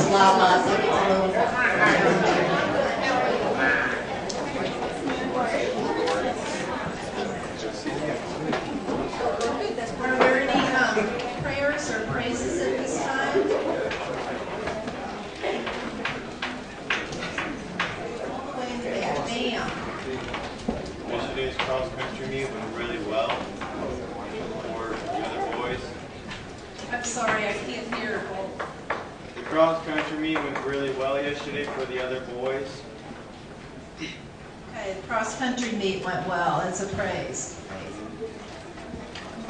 llamas. It's a little Are there any prayers or praises at this time? Yesterday's cross-country meet went really well for the other boys. I'm sorry, I can't hear. The cross-country meet went really well yesterday for the other boys. Okay, the cross-country meet went well. It's a praise.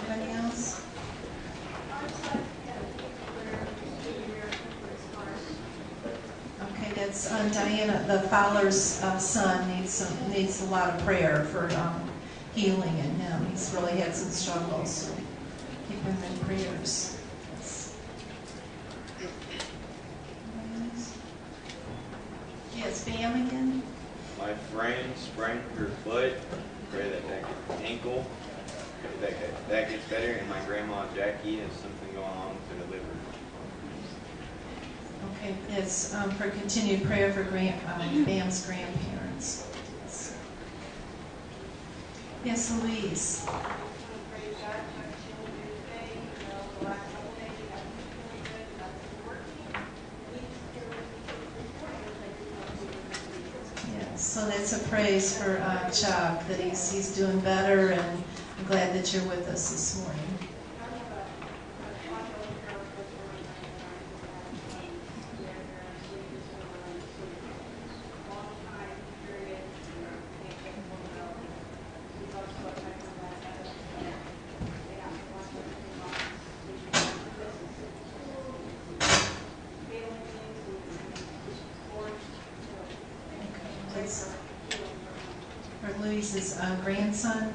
Anybody else? Okay, that's Diana, the Fowler's son needs a lot of prayer for healing in him. He's really had some struggles, so keep him in prayers. Yes, Pam again. My friend sprained her foot. Pray that gets ankle. That gets better. And my grandma Jackie has something going on with her liver. Okay, it's for continued prayer for Bam's grandparents. Yes, Louise. Yes, so that's a praise for Chuck, that he's doing better, and I'm glad that you're with us this morning. For Louise's grandson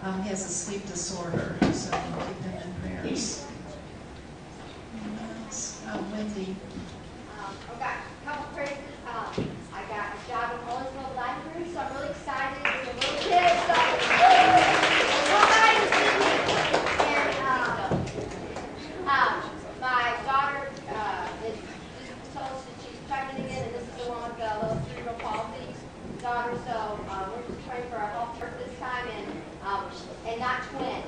has a sleep disorder, so keep him in prayers. Wendy. Okay, a couple praises. I got a job in Owensville library, so I'm really excited. It's a little kid, so my daughter is told us that she's pregnant again, and this is the one with the little cerebral palsy daughter. So we're just praying for our health birth this time, and not twins.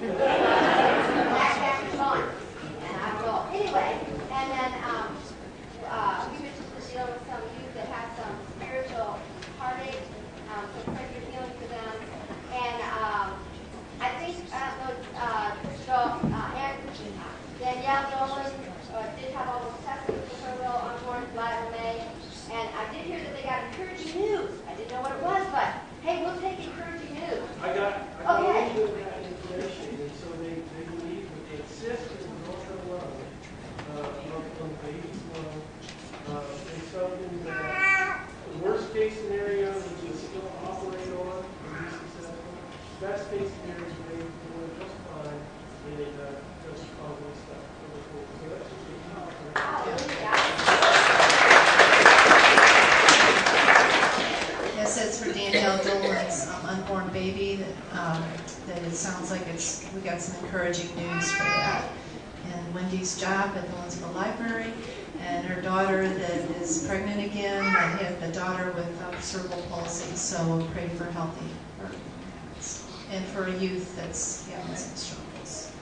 That's fun. And I will. Anyway, and then we were just dealing with some youth that had some spiritual heartache, so pray for healing for them. And I think Danielle Dolan did have all those tests for her little unborn bladder May. And I did hear that they got encouraging news. I didn't know what it was, but hey, we'll take encouraging news. I got a little bit of that information, and so they believe that the cyst is not alone, from baby's lung, is something that the worst case scenario we can still operate on and be successful. Best case scenario is they doing just fine, and it doesn't cause any stuff. So that's just a Yes, that's for Danielle Dolan's unborn baby. That it sounds like we got some encouraging news for that. And Wendy's job at the Owensville Library, and her daughter that is pregnant again, and had the daughter with cerebral palsy. So we'll pray for healthy birth, and for a youth that's having some struggles.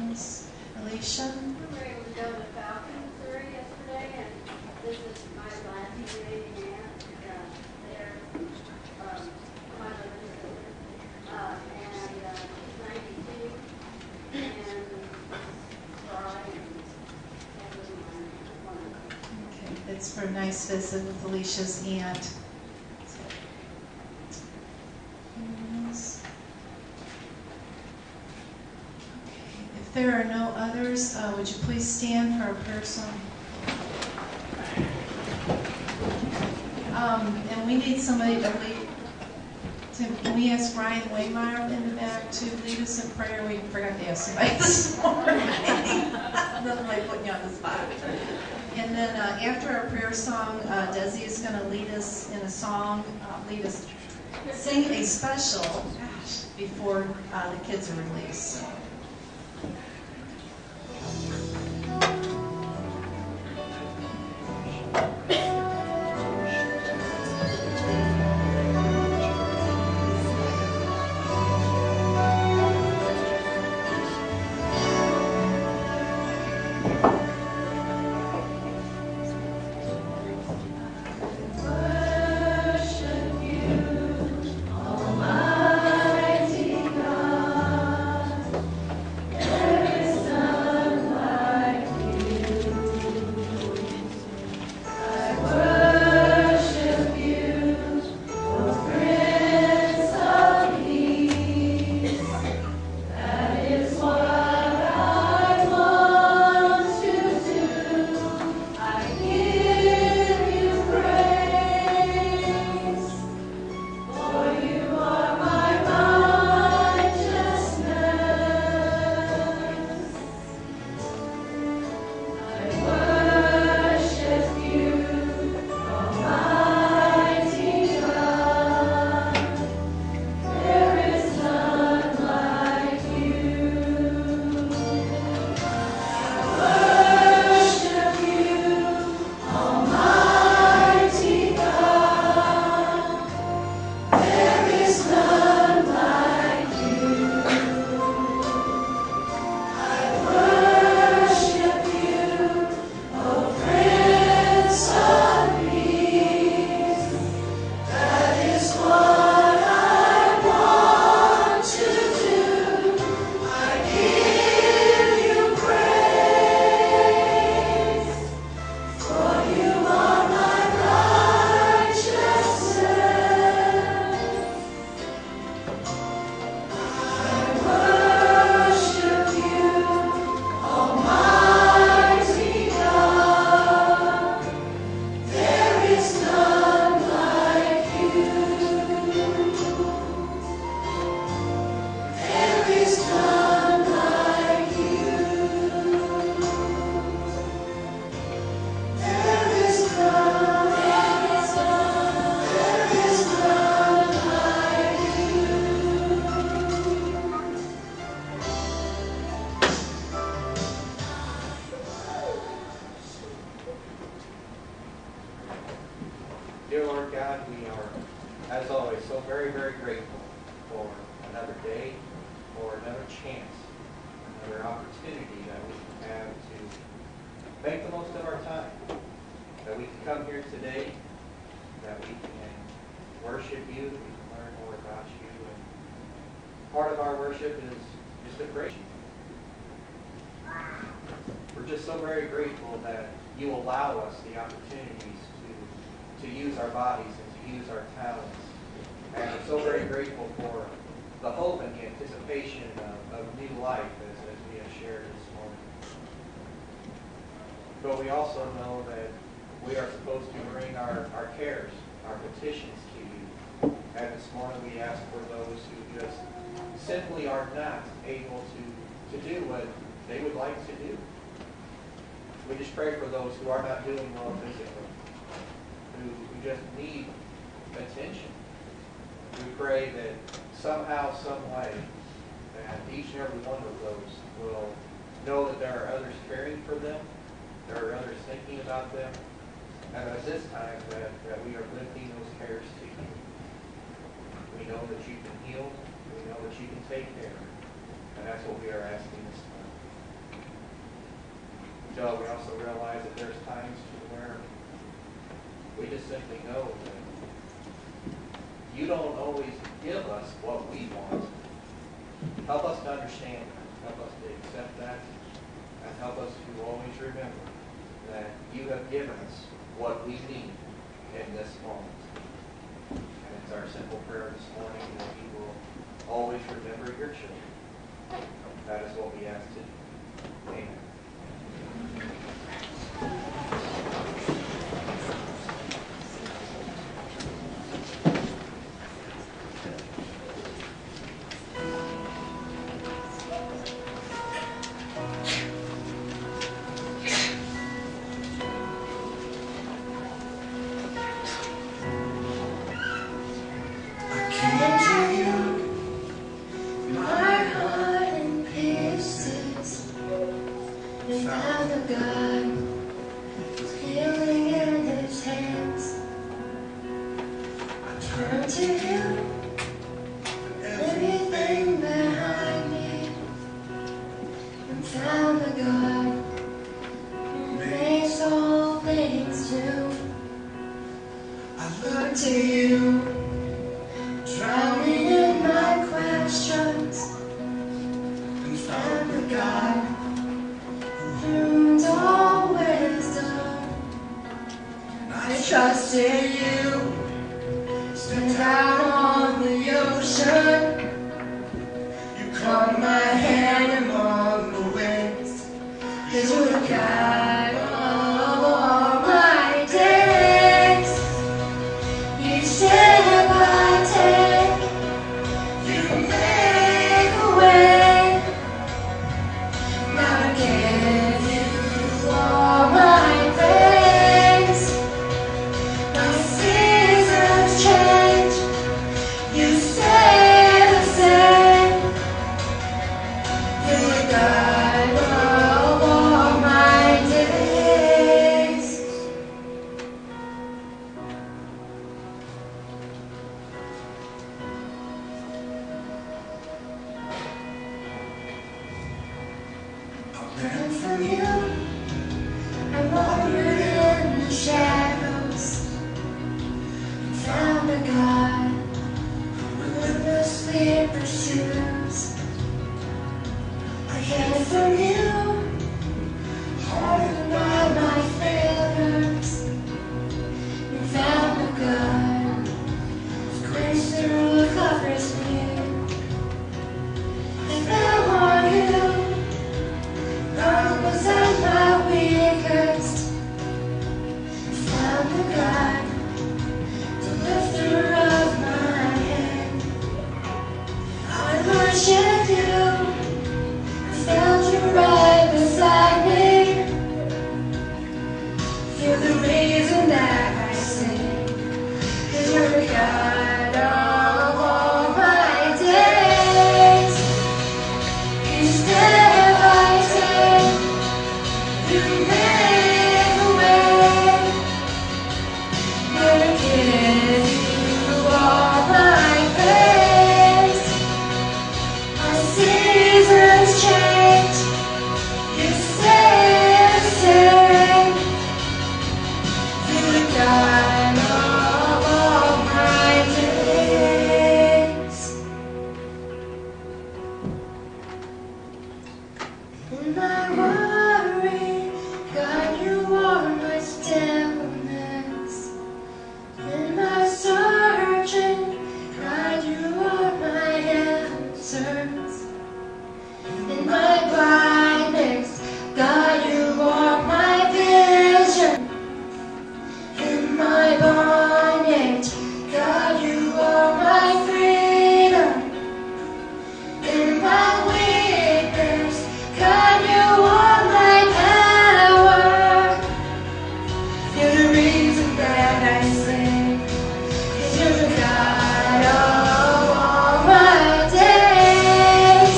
Yes. Alicia. We were able to go to Falcon, Missouri yesterday, and this is my last meeting there. They're my little sister, and she's 92, and Okay, that's for a nice visit with Alicia's aunt. If there are no others, would you please stand for a prayer song? And we need somebody to lead. Can we ask Ryan Waymeyer in the back to lead us in prayer? We forgot to ask somebody this morning. Nothing like putting you on the spot. And then after our prayer song, Desi is going to lead us in a song, sing a special before the kids are released. So. very, very grateful for another day, for another chance, another opportunity that we can have to make the most of our time. That we can come here today, that we can worship you, we can learn more about you. And part of our worship is just to praise you. We're just so very grateful that you allow us the opportunities to use our bodies and to use our talents. And we're so very grateful for the hope and the anticipation of new life as we have shared this morning. But we also know that we are supposed to bring our cares, our petitions to you. And this morning we ask for those who just simply are not able to do what they would like to do. We just pray for those who are not doing well physically, who just need attention. We pray that somehow, some way, that each and every one of those will know that there are others caring for them, there are others thinking about them, and at this time that we are lifting those cares to you. We know that you can heal, we know that you can take care, and that's what we are asking this morning. Joe, we also realize that there's times where we just simply know that you don't always give us what we want. Help us to understand that. Help us to accept that. And help us to always remember that you have given us what we need in this moment. And it's our simple prayer this morning that you will always remember your children. That is what we ask today. Amen. Give you all my In my worry, God, you are my stillness. In my searching, God, you are my answers. In my blindness, God, you are my vision. In my bondage, God, you are my freedom. In my weakness, God, you are my power. You're the reason that I sing, 'cause you're the God of all my days.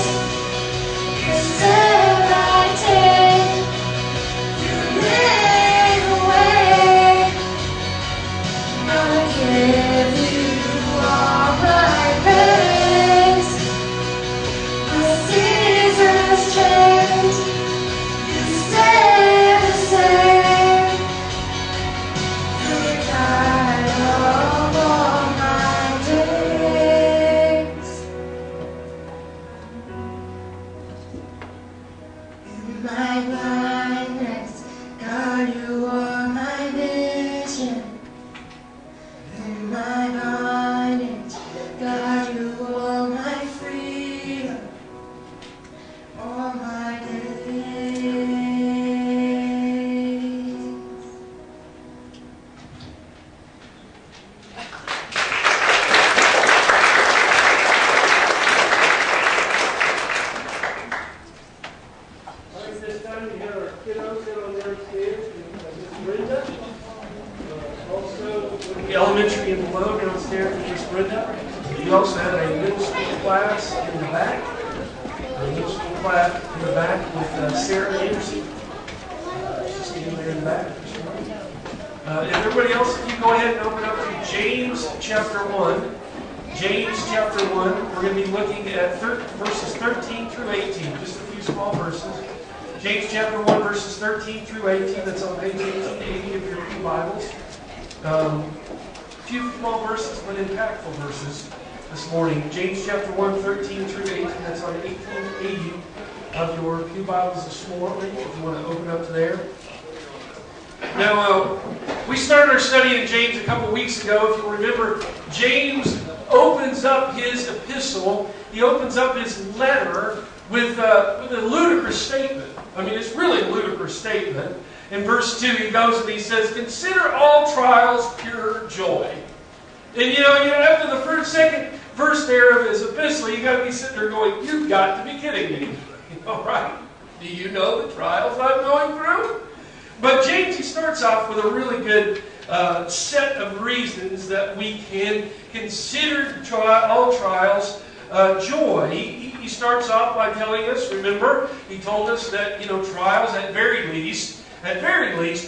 'Cause step I take, you make a way. I'll give you all my praise. The seasons change, you stay the same. You're the God of all my days. In my blindness, God, you are my vision. In my bondage, God, you are my freedom. All my days. All right, this time we have our kiddos sit on their stairs, and Miss Brenda. Also, with the elementary and below downstairs with Miss Brenda. We also have a middle school class in the back. A middle school class in the back with Sarah Anderson. She's standing there in the back. And everybody else, if you go ahead and open up to James chapter 1. James chapter 1, we're going to be looking at verses 13 through 18, just a few small verses. James chapter 1, verses 13 through 18, that's on page 1880 of your Pew Bibles. A few small verses, but impactful verses this morning. James chapter 1, 13 through 18, that's on 1880 of your Pew Bibles this morning, if you want to open up to there. Now, we started our study in James a couple weeks ago. If you remember, James opens up his epistle, he opens up his letter with a ludicrous statement. I mean, it's really a ludicrous statement. In verse 2, he goes and he says, "Consider all trials pure joy." And you know, after the second verse there of his epistle, you got to be sitting there going, "You've got to be kidding me." All right? Do you know the trials I'm going through? But James, he starts off with a really good set of reasons that we can consider all trials joy. He starts off by telling us, remember, he told us that, trials at very least,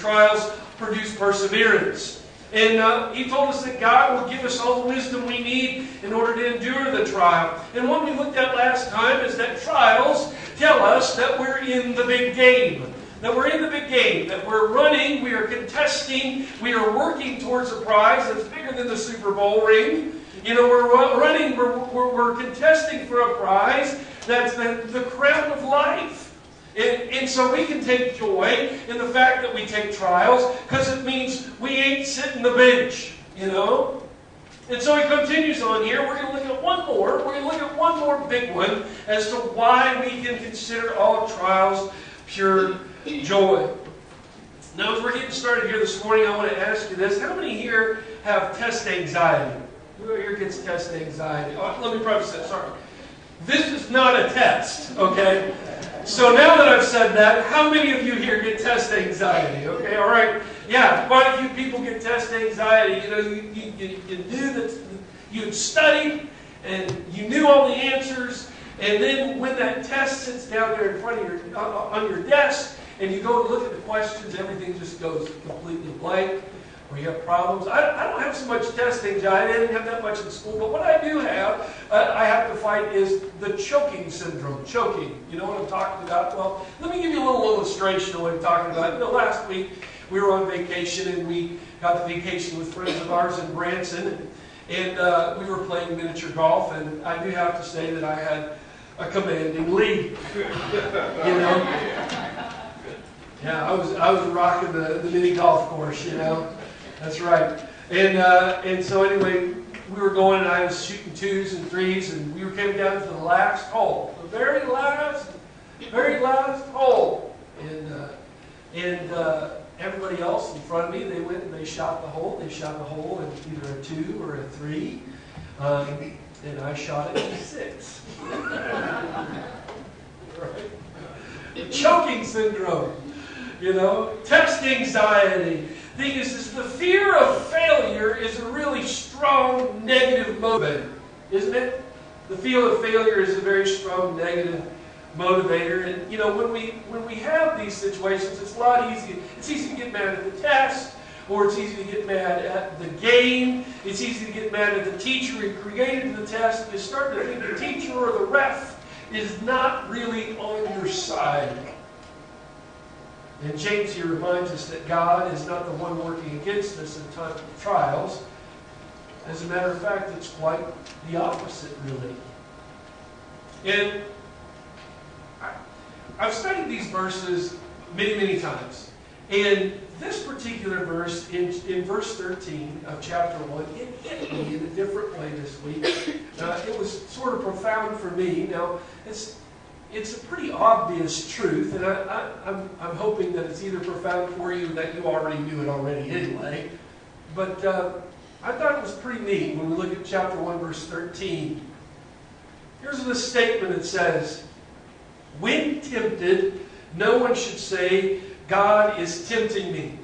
trials produce perseverance. And he told us that God will give us all the wisdom we need in order to endure the trial. And what we looked at last time is that trials tell us that we're in the big game. That we're in the big game, that we're running, we are contesting, we are working towards a prize that's bigger than the Super Bowl ring. We're running, we're contesting for a prize that's the crown of life. And so we can take joy in the fact that we take trials, because it means we ain't sitting the bench, And so he continues on here. We're going to look at one more. We're going to look at one more big one as to why we can consider all trials pure joy. Now, as we're getting started here this morning, I want to ask you this. How many here have test anxiety? Who here gets test anxiety? Oh, let me preface that. Sorry. This is not a test, okay? So now that I've said that, how many of you here get test anxiety? Okay, all right. Yeah, quite a few people get test anxiety. You knew that you had studied and you knew all the answers, and then when that test sits down there in front of your on your desk, and you go to look at the questions, everything just goes completely blank, or you have problems. I don't have so much test anxiety. I didn't have that much in school, but what I do have, I have to fight is the choking syndrome. Choking. You know what I'm talking about? Well, let me give you a little illustration of what I'm talking about. Last week we were on vacation, and we got the vacation with friends of ours in Branson, and we were playing miniature golf, and I do have to say that I had a commanding lead. You know? Yeah, I was rocking the mini golf course, you know? That's right. And so anyway, we were going and I was shooting 2s and 3s and we came down to the last hole. The very last hole. And everybody else in front of me, they went and they shot the hole. They shot the hole in either a 2 or a 3. And I shot it in 6. Right? Choking syndrome, you know, test anxiety. Thing is the fear of failure is a really strong negative motivator, isn't it? The fear of failure is a very strong negative motivator. And you know, when we have these situations, it's a lot easier. It's easy to get mad at the test, or it's easy to get mad at the game. It's easy to get mad at the teacher who created the test. You start to think the teacher or the ref is not really on your side. And James here reminds us that God is not the one working against us in time of trials. As a matter of fact, it's quite the opposite, really. And I've studied these verses many, many times. And this particular verse, in verse 13 of chapter 1, it hit me in a different way this week. It was sort of profound for me. Now, it's a pretty obvious truth, and I'm hoping that it's either profound for you that you already knew it already anyway. But I thought it was pretty neat when we look at chapter 1, verse 13. Here's the statement that says, "When tempted, no one should say, 'God is tempting me.'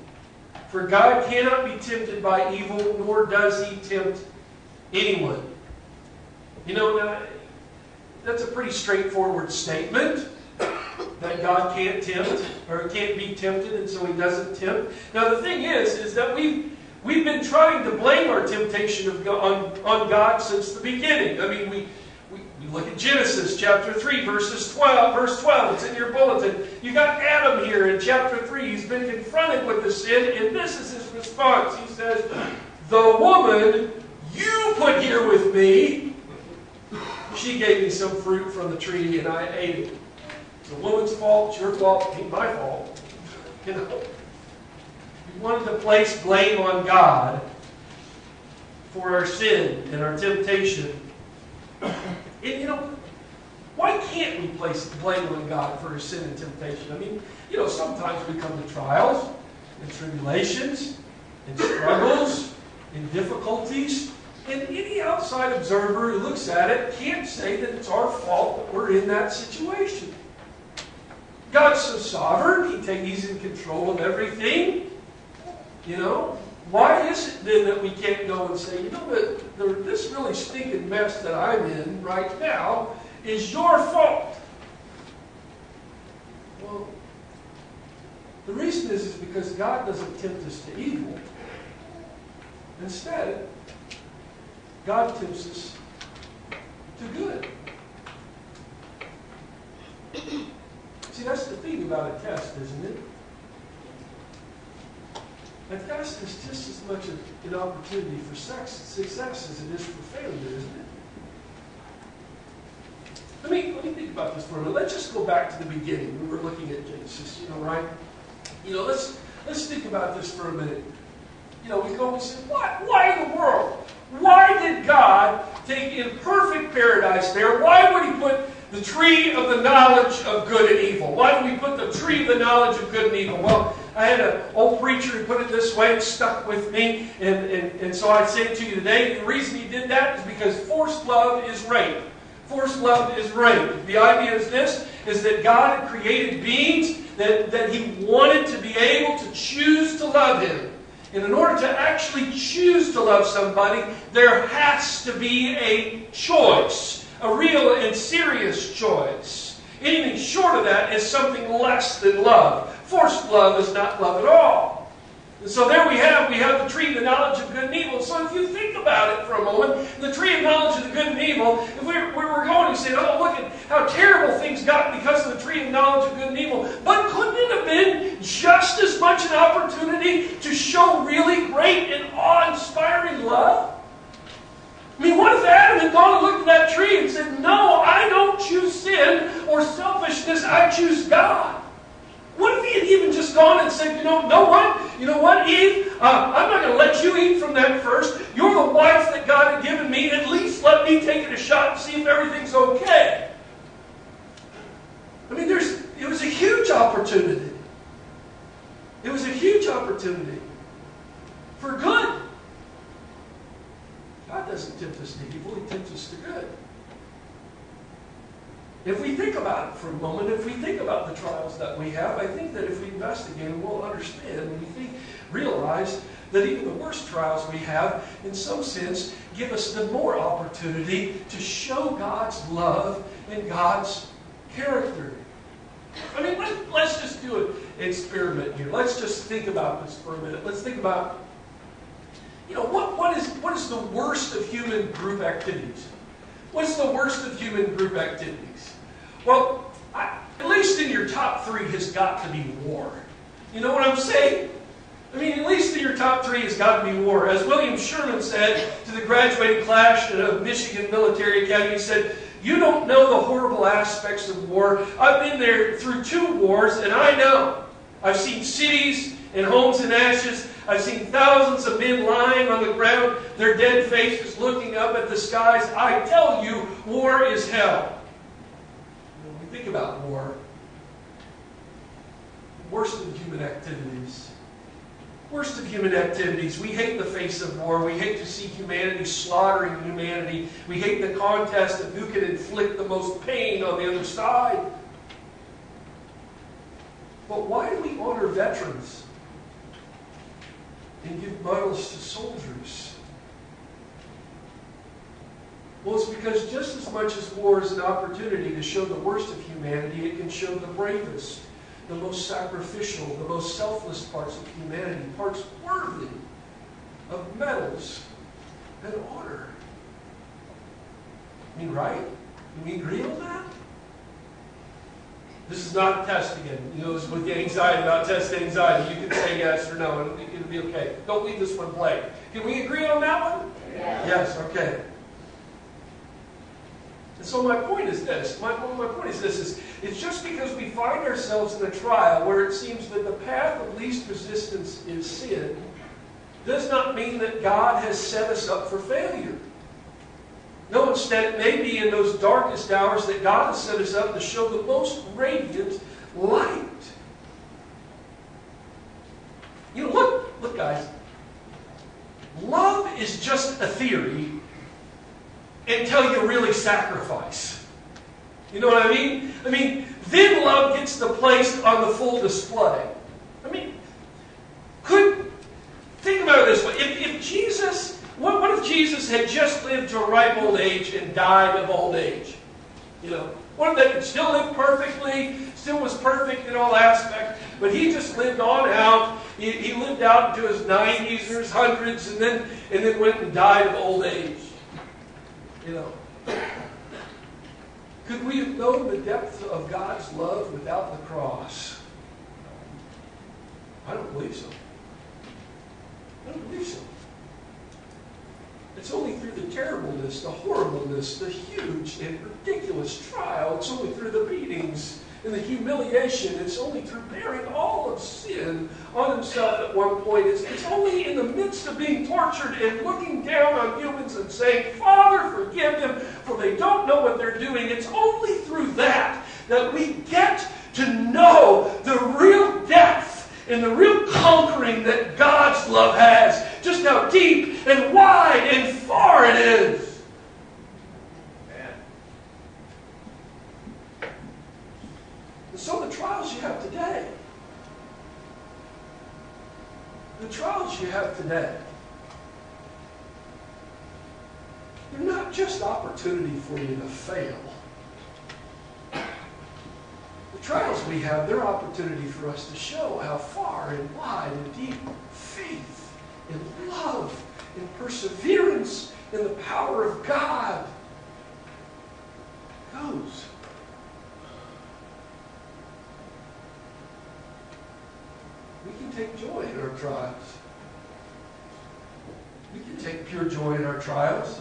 For God cannot be tempted by evil, nor does He tempt anyone." You know, now, that's a pretty straightforward statement, that God can't tempt, or can't be tempted, and so He doesn't tempt. Now the thing is that we've been trying to blame our temptation on God since the beginning. I mean, we look at Genesis chapter 3, verse 12, it's in your bulletin. You got Adam here in chapter 3. He's been confronted with the sin, and this is his response. He says, "The woman you put here with me, she gave me some fruit from the tree and I ate it. It's the woman's fault, it's your fault, it ain't my fault." You know? We wanted to place blame on God for our sin and our temptation. And you know, why can't we place blame on God for our sin and temptation? I mean, you know, sometimes we come to trials and tribulations and struggles and difficulties. And any outside observer who looks at it can't say that it's our fault that we're in that situation. God's so sovereign, He's in control of everything. You know, why is it then that we can't go and say, you know, this really stinking mess that I'm in right now is your fault? Well, the reason is because God doesn't tempt us to evil. Instead, God tempts us to good. See, that's the thing about a test, isn't it? A test is just as much an opportunity for success as it is for failure, isn't it? Let me think about this for a minute. Let's just go back to the beginning. We were looking at Genesis, you know, right? You know, let's think about this for a minute. You know, we go and say, why in the world? Why did God take in perfect paradise there? Why would He put the tree of the knowledge of good and evil? Why did we put the tree of the knowledge of good and evil? Well, I had an old preacher who put it this way. It stuck with me. And so I say it to you today. The reason he did that is because forced love is rape. Forced love is rape. The idea is this, is that God had created beings that He wanted to be able to choose to love Him. And in order to actually choose to love somebody, there has to be a choice. A real and serious choice. Anything short of that is something less than love. Forced love is not love at all. And so there we have the tree of the knowledge of good and evil. So if you think about it for a moment, the tree of knowledge of the good and evil, if we were going and saying, oh, look at how terrible things got because of the tree of knowledge of good and evil. But couldn't it have been just as much an opportunity to show really great and awe-inspiring love? I mean, what if if Adam had gone and looked at that tree and said, no, I don't choose sin or selfishness, I choose God? What if he had even just gone and said, you know what, Eve, I'm not going to let you eat from that first. You're the wife that God had given me. At least let me take it a shot and see if everything's okay. I mean, it was a huge opportunity. It was a huge opportunity for good. God doesn't tempt us to evil, He tempts us to good. If we think about it for a moment, if we think about the trials that we have, I think that if we investigate them, we'll understand and realize that even the worst trials we have, in some sense, give us the more opportunity to show God's love and God's character. I mean, let's just do an experiment here. Let's just think about this for a minute. Let's think about, what is the worst of human group activities? What's the worst of human group activities? Well, at least in your top 3 has got to be war. You know what I'm saying? I mean, at least in your top 3 has got to be war. As William Sherman said to the graduating class of Michigan Military Academy, he said, you don't know the horrible aspects of war. I've been there through 2 wars, and I know. I've seen cities and homes in ashes. I've seen thousands of men lying on the ground, their dead faces looking up at the skies. I tell you, war is hell. When we think about war, worst of human activities. Worst of human activities. We hate the face of war. We hate to see humanity slaughtering humanity. We hate the contest of who can inflict the most pain on the other side. But why do we honor veterans and give medals to soldiers? Well, it's because just as much as war is an opportunity to show the worst of humanity, it can show the bravest, the most sacrificial, the most selfless parts of humanity, parts worthy of medals and honor. I mean, right? Can we agree on that? This is not a test again. With the anxiety about test anxiety, you can say yes or no, and it'll be okay. Don't leave this one blank. Can we agree on that one? Yes, okay. And so my point is this. My point is this. It's just because we find ourselves in a trial where it seems that the path of least resistance is sin, does not mean that God has set us up for failure. No, instead, it may be in those darkest hours that God has set us up to show the most radiant light. Look, guys. Love is just a theory until you really sacrifice. You know what I mean? Then love gets the place on the full display. Think about it this way. If Jesus, what if Jesus had just lived to a ripe old age and died of old age? What if they could still live perfectly, still was perfect in all aspects, but he just lived on out. He lived out into his 90s or his 100s, and then went and died of old age. Could we have known the depth of God's love without the cross? I don't believe so. I don't believe so. It's only through the terribleness, the horribleness, the huge and ridiculous trial. It's only through the beatings and the humiliation. It's only through bearing all of sin on himself at one point. It's only in the midst of being tortured and looking down on humans and saying, Father, forgive them, for they don't know what they're doing. It's only through that we get to know the real depth and the real conquering that God's love has. Just how deep and wide and far it is. And so the trials you have today, they're not just opportunity for you to fail. The trials we have, they're opportunity for us to show how far and wide and deep faith and love and perseverance and the power of God goes. We can take joy in our trials. We can take pure joy in our trials.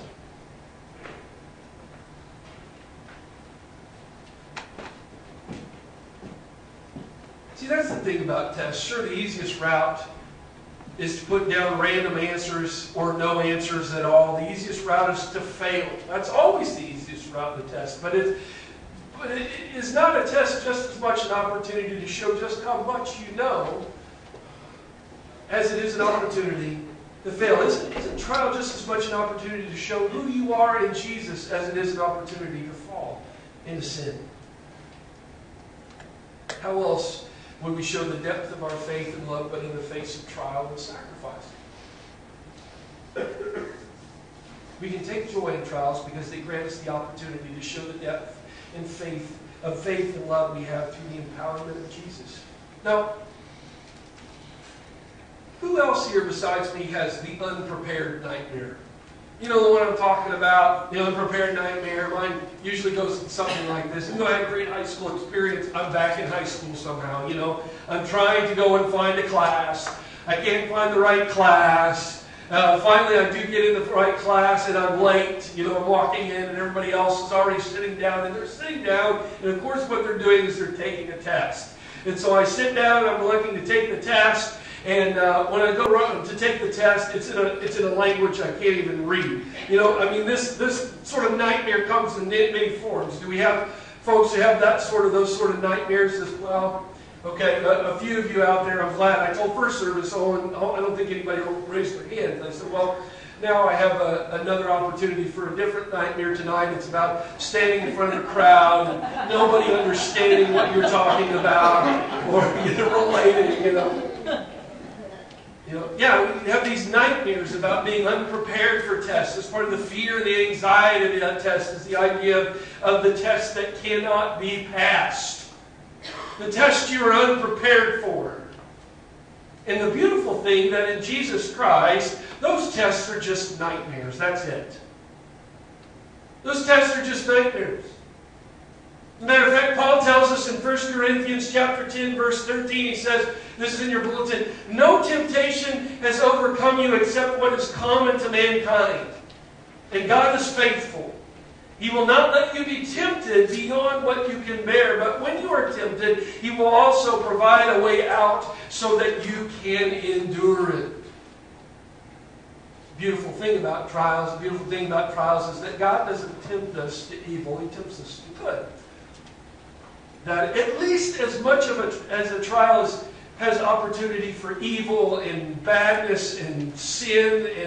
See, that's the thing about tests. Sure, the easiest route is to put down random answers or no answers at all. The easiest route is to fail. That's always the easiest route to test. But it is not a test just as much an opportunity to show just how much you know as it is an opportunity to fail. Isn't trial just as much an opportunity to show who you are in Jesus as it is an opportunity to fall into sin? How else would we show the depth of our faith and love but in the face of trial and sacrifice? We can take joy in trials because they grant us the opportunity to show the depth and faith and love we have through the empowerment of Jesus. Now, who else here besides me has the unprepared nightmare? You know the one I'm talking about, the unprepared nightmare. Mine usually goes something like this. Even though I had a great high school experience, I'm back in high school somehow. You know, I'm trying to go and find a class. I can't find the right class. Finally, I do get in the right class, and I'm late. You know, I'm walking in, and everybody else is already sitting down, and they're sitting down. And of course, what they're doing is they're taking a test. And so I sit down, and I'm looking to take the test. And when I go to take the test, it's in a language I can't even read. You know, I mean, this sort of nightmare comes in many forms. Do we have folks who have those sort of nightmares as well? Okay, a few of you out there, I'm glad. I told first service, I don't think anybody raised their hand. And I said, well, now I have another opportunity for a different nightmare tonight. It's about standing in front of a crowd and nobody understanding what you're talking about or relating, you know. Yeah, we have these nightmares about being unprepared for tests. As part of the fear and the anxiety of that test is the idea of the test that cannot be passed. The test you are unprepared for. And the beautiful thing that in Jesus Christ, those tests are just nightmares. That's it. Those tests are just nightmares. As a matter of fact, Paul tells us in 1 Corinthians chapter 10, verse 13, he says, this is in your bulletin, no temptation has overcome you except what is common to mankind. And God is faithful. He will not let you be tempted beyond what you can bear. But when you are tempted, He will also provide a way out so that you can endure it. The beautiful thing about trials is that God doesn't tempt us to evil. He tempts us to good. That at least as much as a trial has opportunity for evil and badness and sin and